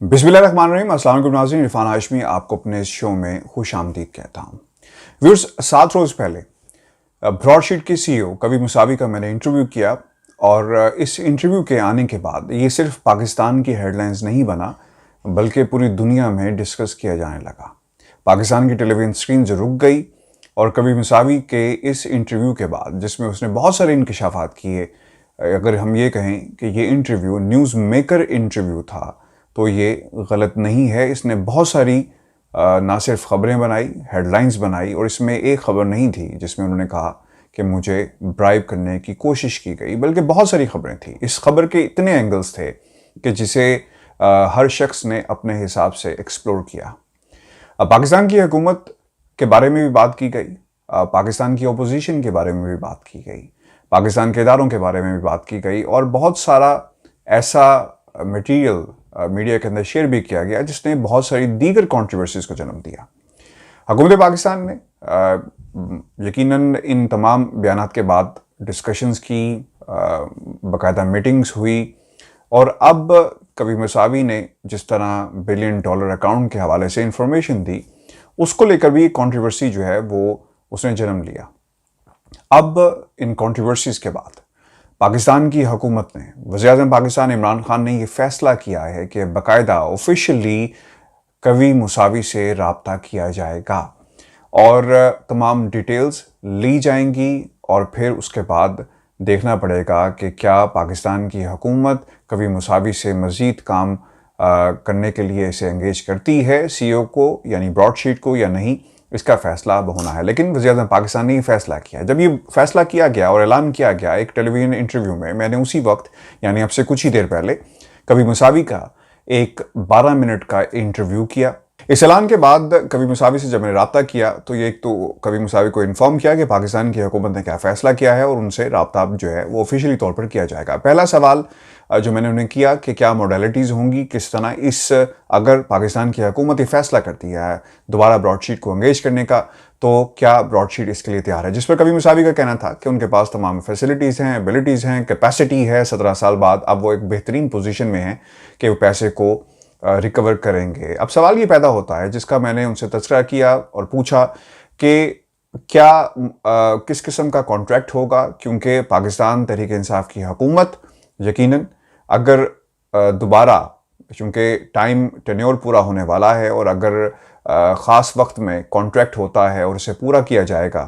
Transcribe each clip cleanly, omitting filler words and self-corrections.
बिस्मिल्लाहिर्रहमानिर्रहीम। अस्सलाम वालेकुम नाज़रीन, इरफान हाशमी आपको अपने इस शो में खुश आमदीद कहता हूँ। व्यूअर्स, 7 रोज़ पहले ब्रॉडशीट के सीईओ कवी मुसावी का मैंने इंटरव्यू किया और इस इंटरव्यू के आने के बाद ये सिर्फ पाकिस्तान की हेडलाइंस नहीं बना बल्कि पूरी दुनिया में डिस्कस किया जाने लगा। पाकिस्तान की टेलीविजन स्क्रीन रुक गई और कवी मुसावी के इस इंटरव्यू के बाद, जिसमें उसने बहुत सारे इंकशाफात किए, अगर हम ये कहें कि ये इंटरव्यू न्यूज़ मेकर इंटरव्यू था तो ये गलत नहीं है। इसने बहुत सारी ना सिर्फ ख़बरें बनाई, हेडलाइंस बनाई, और इसमें एक ख़बर नहीं थी जिसमें उन्होंने कहा कि मुझे ब्राइब करने की कोशिश की गई, बल्कि बहुत सारी ख़बरें थी। इस खबर के इतने एंगल्स थे कि जिसे हर शख्स ने अपने हिसाब से एक्सप्लोर किया। पाकिस्तान की हुकूमत के बारे में भी बात की गई, पाकिस्तान की अपोजिशन के बारे में भी बात की गई, पाकिस्तान के इदारों के बारे में भी बात की गई, और बहुत सारा ऐसा मटेरियल मीडिया के अंदर शेयर भी किया गया जिसने बहुत सारी दीगर कंट्रोवर्सीज को जन्म दिया। हुकूमत पाकिस्तान ने यकीनन इन तमाम बयानात के बाद डिस्कशंस की, बाकायदा मीटिंग्स हुई, और अब कवी मुसावी ने जिस तरह $1 बिलियन अकाउंट के हवाले से इंफॉर्मेशन दी, उसको लेकर भी कंट्रोवर्सी जो है वो उसने जन्म लिया। अब इन कंट्रोवर्सीज के बाद पाकिस्तान की हुकूमत ने, वज़ीर-ए-आज़म पाकिस्तान इमरान खान ने यह फैसला किया है कि बाकायदा ऑफिशियली कवी मुसावी से रब्ता किया जाएगा और तमाम डिटेल्स ली जाएंगी, और फिर उसके बाद देखना पड़ेगा कि क्या पाकिस्तान की हुकूमत कवी मुसावी से मज़ीद काम करने के लिए इसे एंगेज करती है, सीईओ को यानी ब्रॉडशीट को, या नहीं। इसका फैसला अब होना है। लेकिन वज़ीर-ए-आज़म पाकिस्तान ने ये फैसला किया। जब ये फैसला किया गया और ऐलान किया गया एक टेलीविजन इंटरव्यू में, मैंने उसी वक्त यानी अब से कुछ ही देर पहले कवी मुसावी का एक 12 मिनट का इंटरव्यू किया। इस ऐलान के बाद कवी मुसावी से जब मैंने रब्ता किया तो ये एक तो कवी मुसावी को इन्फॉर्म किया कि पाकिस्तान की हुकूमत ने क्या फ़ैसला किया है और उनसे रब्ता जो है वो ऑफिशियली तौर पर किया जाएगा। पहला सवाल जो मैंने उन्हें किया कि क्या मॉडलिटीज़ होंगी, किस तरह इस, अगर पाकिस्तान की हुकूमत ये फ़ैसला करती है दोबारा ब्रॉडशीट को एंगेज करने का, तो क्या ब्रॉडशीट इसके लिए तैयार है। जिस पर कवी मुसावी का कहना था कि उनके पास तमाम फैसिलिटीज़ हैं, एबिलिटीज़ हैं, कैपेसिटी है। 17 साल बाद अब वो एक बेहतरीन पोजीशन में हैं कि वो पैसे को रिकवर करेंगे। अब सवाल ये पैदा होता है, जिसका मैंने उनसे तज़किरा किया और पूछा कि क्या किस किस्म का कॉन्ट्रैक्ट होगा, क्योंकि पाकिस्तान तहरीक इंसाफ की हुकूमत यकीनन अगर दोबारा, चूँकि टाइम टेन्योर पूरा होने वाला है, और अगर ख़ास वक्त में कॉन्ट्रैक्ट होता है और इसे पूरा किया जाएगा,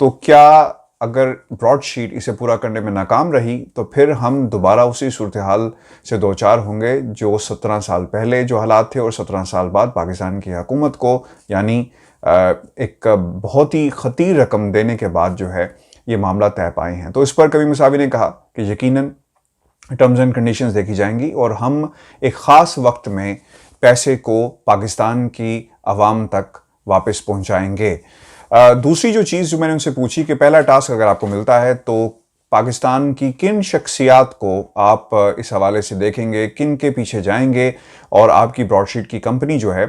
तो क्या अगर ब्रॉडशीट इसे पूरा करने में नाकाम रही तो फिर हम दोबारा उसी सूरत हाल से दो चार होंगे जो 17 साल पहले जो हालात थे, और 17 साल बाद पाकिस्तान की हुकूमत को यानी एक बहुत ही खतीर रकम देने के बाद जो है ये मामला तय पाए हैं। तो इस पर कवी मुसावी ने कहा कि यकीनन टर्म्स एंड कंडीशंस देखी जाएंगी और हम एक ख़ास वक्त में पैसे को पाकिस्तान की आवाम तक वापस पहुंचाएंगे। दूसरी जो चीज़ जो मैंने उनसे पूछी कि पहला टास्क अगर आपको मिलता है तो पाकिस्तान की किन शख्सियात को आप इस हवाले से देखेंगे, किन के पीछे जाएंगे, और आपकी ब्रॉडशीट की कंपनी जो है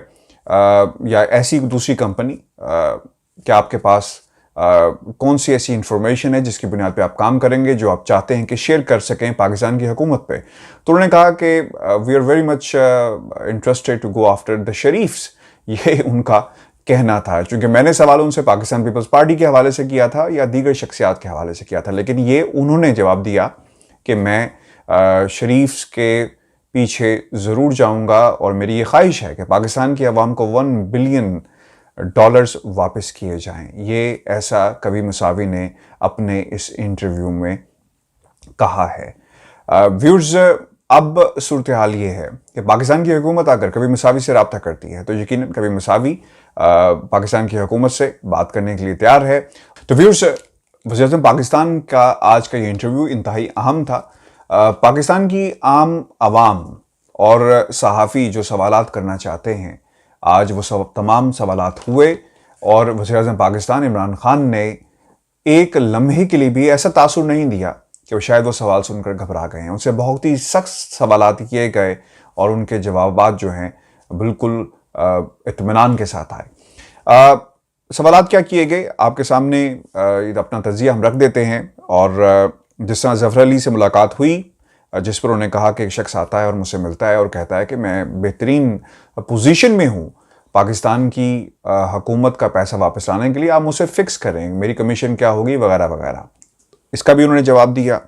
या ऐसी दूसरी कंपनी, क्या आपके पास कौन सी ऐसी इंफॉर्मेशन है जिसकी बुनियाद पे आप काम करेंगे जो आप चाहते हैं कि शेयर कर सकें पाकिस्तान की हुकूमत पे। तो उन्होंने कहा कि we are very much interested to go after the Sharifs. ये उनका कहना था, क्योंकि मैंने सवाल उनसे पाकिस्तान पीपल्स पार्टी के हवाले से किया था या दीगर शख्सियात के हवाले से किया था, लेकिन ये उन्होंने जवाब दिया कि मैं शरीफ्स के पीछे ज़रूर जाऊंगा और मेरी ये ख्वाहिश है कि पाकिस्तान की आवाम को $1 बिलियन वापस किए जाएं। ये ऐसा कवी मुसावी ने अपने इस इंटरव्यू में कहा है। व्यूअर्स, अब सूरत हाल ये है कि पाकिस्तान की हुकूमत अगर कवी मुसावी से रब्ता करती है तो यकीनन कवी मुसावी पाकिस्तान की हुकूमत से बात करने के लिए तैयार है। तो व्यूअर्स, वज़ीर-ए-आज़म पाकिस्तान का आज का ये इंटरव्यू इंतहाई अहम था। पाकिस्तान की आम आवाम और सहाफ़ी जो सवालात करना चाहते हैं, आज वो तमाम सवालात हुए, और वज़ीर-ए-आज़म पाकिस्तान इमरान खान ने एक लम्हे के लिए भी ऐसा तासुर नहीं दिया कि शायद वो सवाल सुनकर घबरा गए हैं। उनसे बहुत ही सख्त सवालात किए गए और उनके जवाबात जो हैं बिल्कुल इत्मीनान के साथ आए। सवालात क्या किए गए आपके सामने अपना तजिया हम रख देते हैं। और जिस तरह ज़फ़र अली से मुलाकात हुई जिस पर उन्होंने कहा कि एक शख्स आता है और मुझसे मिलता है और कहता है कि मैं बेहतरीन पोजीशन में हूँ पाकिस्तान की हुकूमत का पैसा वापस लाने के लिए, आप मुझसे फिक्स करें, मेरी कमीशन क्या होगी वगैरह वगैरह। इसका भी उन्होंने जवाब दिया।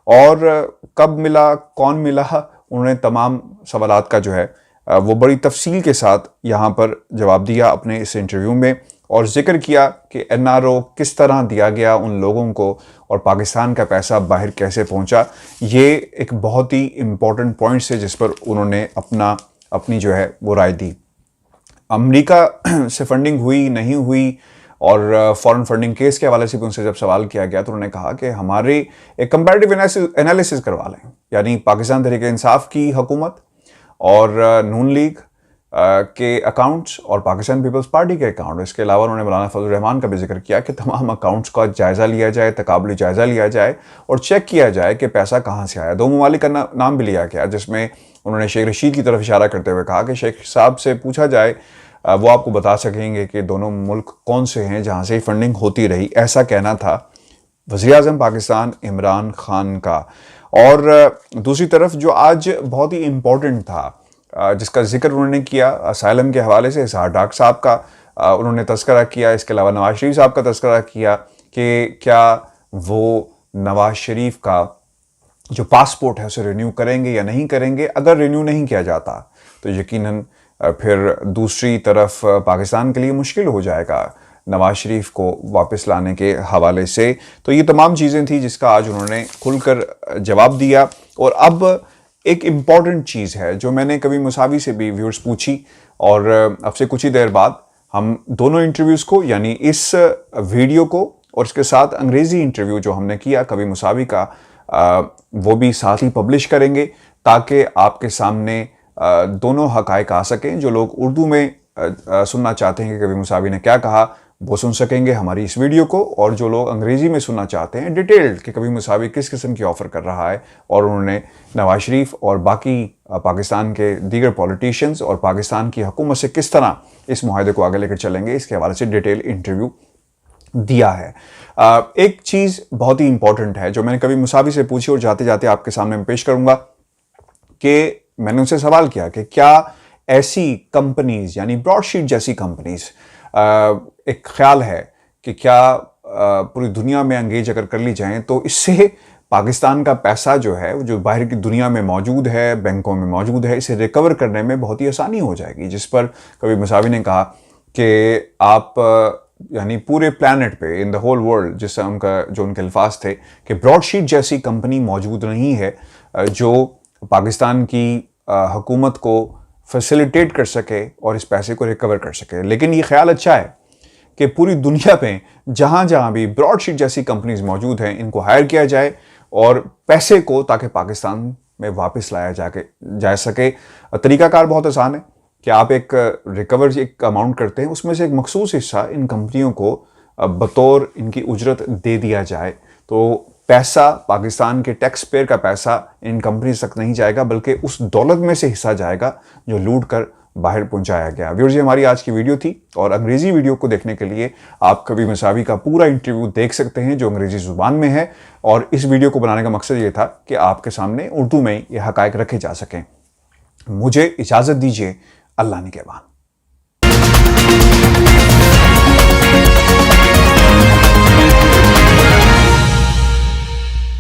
और कब मिला, कौन मिला, उन्होंने तमाम सवालात का जो है वो बड़ी तफसील के साथ यहाँ पर जवाब दिया अपने इस इंटरव्यू में, और जिक्र किया कि एनआरओ किस तरह दिया गया उन लोगों को और पाकिस्तान का पैसा बाहर कैसे पहुँचा। ये एक बहुत ही इम्पोर्टेंट पॉइंट्स है जिस पर उन्होंने अपनी जो है वो राय दी। अमेरिका से फंडिंग हुई नहीं हुई और फॉरेन फंडिंग केस के हवाले से भी उनसे जब सवाल किया गया तो उन्होंने कहा कि हमारे एक कंपैरेटिव एनालिसिस करवा लें, यानी पाकिस्तान तहरीक-ए-इंसाफ की हुकूमत और नून लीग के अकाउंट्स और पाकिस्तान पीपल्स पार्टी के अकाउंट। इसके अलावा उन्होंने मौलाना फजल रहमान का भी जिक्र किया कि तमाम अकाउंट्स का जायज़ा लिया जाए, तकाबली जायज़ा लिया जाए और चेक किया जाए कि पैसा कहाँ से आया। दो ममालिक का नाम भी लिया गया, जिसमें उन्होंने शेख रशीद की तरफ इशारा करते हुए कहा कि शेख साहब से पूछा जाए, वो आपको बता सकेंगे कि दोनों मुल्क कौन से हैं जहाँ से फंडिंग होती रही। ऐसा कहना था वज़ीर-ए-आज़म पाकिस्तान इमरान खान का। और दूसरी तरफ जो आज बहुत ही इम्पोर्टेंट था, जिसका जिक्र उन्होंने किया असाइलम के हवाले से, इसहार डार साहब का उन्होंने तज़किरा किया। इसके अलावा नवाज शरीफ साहब का तज़किरा किया कि क्या वो नवाज शरीफ का जो पासपोर्ट है उसे रिन्यू करेंगे या नहीं करेंगे। अगर रिन्यू नहीं किया जाता तो यकीनन फिर दूसरी तरफ पाकिस्तान के लिए मुश्किल हो जाएगा नवाज शरीफ को वापस लाने के हवाले से। तो ये तमाम चीज़ें थी जिसका आज उन्होंने खुलकर जवाब दिया। और अब एक इम्पॉर्टेंट चीज़ है जो मैंने कभी मुसावी से भी व्यूअर्स पूछी, और अब से कुछ ही देर बाद हम दोनों इंटरव्यूज़ को, यानी इस वीडियो को और इसके साथ अंग्रेज़ी इंटरव्यू जो हमने किया कभी मुसावी का, वो भी साथ ही पब्लिश करेंगे ताकि आपके सामने दोनों हक़ाइक़ आ सकें। जो लोग उर्दू में सुनना चाहते हैं कि कभी मुसावी ने क्या कहा, वो सुन सकेंगे हमारी इस वीडियो को, और जो लोग अंग्रेज़ी में सुनना चाहते हैं डिटेल्ड कि कभी मुसावी किस किस्म की ऑफ़र कर रहा है और उन्होंने नवाज शरीफ और बाकी पाकिस्तान के दीगर पॉलिटिशियंस और पाकिस्तान की हुकूमत से किस तरह इस मुआहदे को आगे लेकर चलेंगे, इसके हवाले से डिटेल इंटरव्यू दिया है। एक चीज़ बहुत ही इंपॉर्टेंट है जो मैंने कभी मुसावी से पूछी और जाते जाते आपके सामने मैं पेश करूँगा, कि मैंने उनसे सवाल किया कि क्या ऐसी कंपनीज़, यानी ब्रॉडशीट जैसी कंपनीज़, एक ख्याल है कि क्या पूरी दुनिया में एंगेज अगर कर ली जाएं तो इससे पाकिस्तान का पैसा जो है, जो बाहर की दुनिया में मौजूद है, बैंकों में मौजूद है, इसे रिकवर करने में बहुत ही आसानी हो जाएगी। जिस पर कभी मुसावी ने कहा कि आप यानी पूरे प्लैनेट पे, इन द होल वर्ल्ड, जिससे उनके अल्फाज थे कि ब्रॉडशीट जैसी कंपनी मौजूद नहीं है जो पाकिस्तान की हुकूमत को फैसिलिटेट कर सके और इस पैसे को रिकवर कर सके। लेकिन ये ख्याल अच्छा है कि पूरी दुनिया में जहाँ जहाँ भी ब्रॉडशीट जैसी कंपनीज मौजूद हैं, इनको हायर किया जाए और पैसे को ताकि पाकिस्तान में वापस लाया जा सके। तरीक़ाकार बहुत आसान है कि आप एक रिकवर एक अमाउंट करते हैं, उसमें से एक मखसूस हिस्सा इन कंपनियों को बतौर इनकी उजरत दे दिया जाए, तो पैसा, पाकिस्तान के टैक्स पेयर का पैसा इन कंपनीज तक नहीं जाएगा, बल्कि उस दौलत में से हिस्सा जाएगा जो लूट कर बाहर पहुंचाया गया। व्यूअर्स, ये हमारी आज की वीडियो थी, और अंग्रेज़ी वीडियो को देखने के लिए आप कभी मुसावी का पूरा इंटरव्यू देख सकते हैं जो अंग्रेज़ी ज़ुबान में है। और इस वीडियो को बनाने का मकसद ये था कि आपके सामने उर्दू में ये हक़ाइक़ रखे जा सकें। मुझे इजाज़त दीजिए, अल्लाह निगहबान।